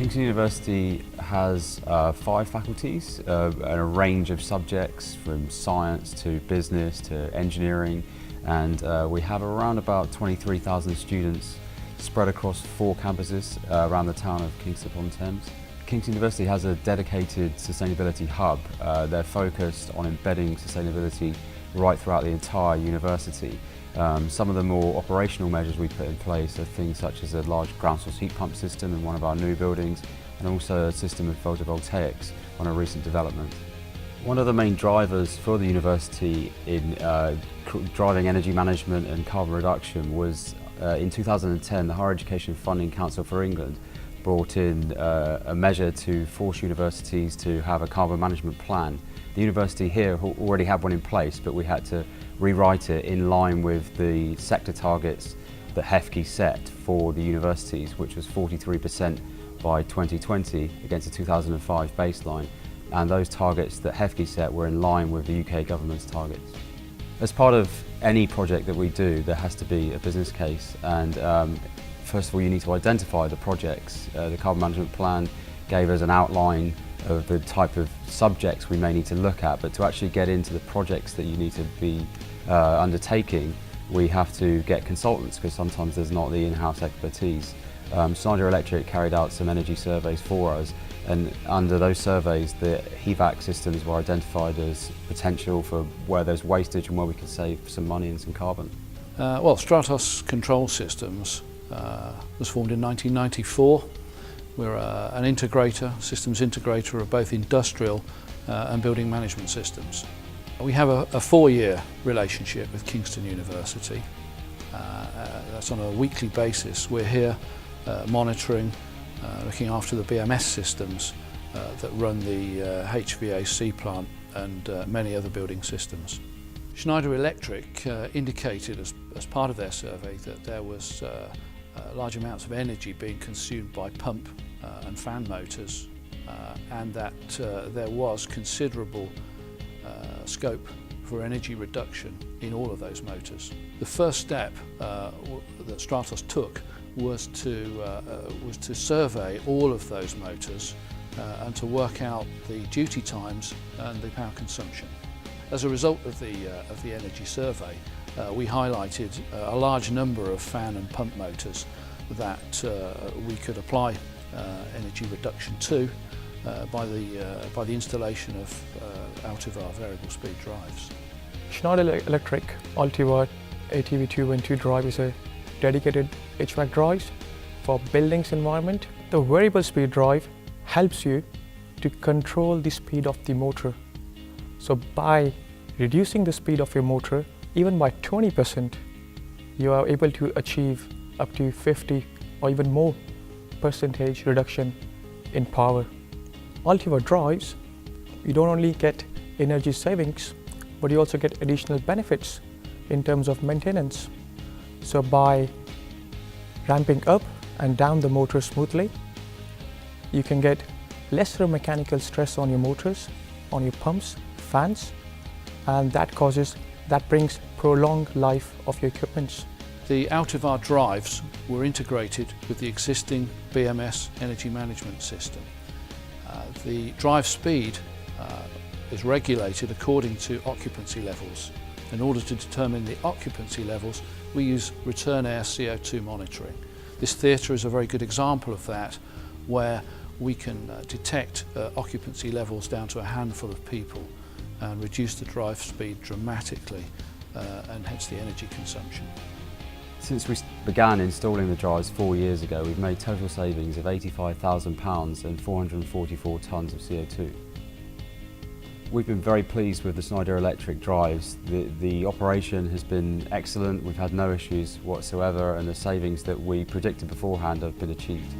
Kingston University has 5 faculties and a range of subjects from science to business to engineering, and we have around about 23,000 students spread across 4 campuses around the town of Kingston upon Thames. Kingston University has a dedicated sustainability hub. They're focused on embedding sustainability right throughout the entire university. Some of the more operational measures we put in place are things such as a large ground source heat pump system in one of our new buildings, and also a system of photovoltaics on a recent development. One of the main drivers for the university in driving energy management and carbon reduction was in 2010 the Higher Education Funding Council for England brought in a measure to force universities to have a carbon management plan. The university here already had one in place, but we had to rewrite it in line with the sector targets that HEFCE set for the universities, which was 43% by 2020 against a 2005 baseline. And those targets that HEFCE set were in line with the UK government's targets. As part of any project that we do, there has to be a business case, and first of all you need to identify the projects. The carbon management plan gave us an outline of the type of subjects we may need to look at, but to actually get into the projects that you need to be undertaking, we have to get consultants because sometimes there's not the in-house expertise. Schneider Electric carried out some energy surveys for us, and under those surveys the HVAC systems were identified as potential for where there's wastage and where we can save some money and some carbon. Well, Stratos Control Systems was formed in 1994. We're an integrator, systems integrator of both industrial and building management systems. We have a 4-year relationship with Kingston University. That's on a weekly basis. We're here monitoring, looking after the BMS systems that run the HVAC plant and many other building systems. Schneider Electric indicated as part of their survey that there was large amounts of energy being consumed by pump and fan motors, and that there was considerable scope for energy reduction in all of those motors. The first step that Stratos took was to survey all of those motors and to work out the duty times and the power consumption. As a result of the energy survey, we highlighted a large number of fan and pump motors that we could apply energy reduction to by the installation of Altivar variable speed drives. Schneider Electric Altivar ATV212 drive is a dedicated HVAC drive for buildings environment. The variable speed drive helps you to control the speed of the motor. So by reducing the speed of your motor even by 20%, you are able to achieve up to 50 or even more percentage reduction in power. Altivar drives, you don't only get energy savings, but you also get additional benefits in terms of maintenance. So by ramping up and down the motor smoothly, you can get lesser mechanical stress on your motors, on your pumps, fans, and that brings prolonged life of your equipment. The Altivar drives were integrated with the existing BMS energy management system. The drive speed is regulated according to occupancy levels. In order to determine the occupancy levels, we use return air CO2 monitoring. This theatre is a very good example of that, where we can detect occupancy levels down to a handful of people and reduce the drive speed dramatically, and hence the energy consumption. Since we began installing the drives 4 years ago, we've made total savings of £85,000 and 444 tonnes of CO2. We've been very pleased with the Schneider Electric drives. The operation has been excellent, we've had no issues whatsoever, and the savings that we predicted beforehand have been achieved.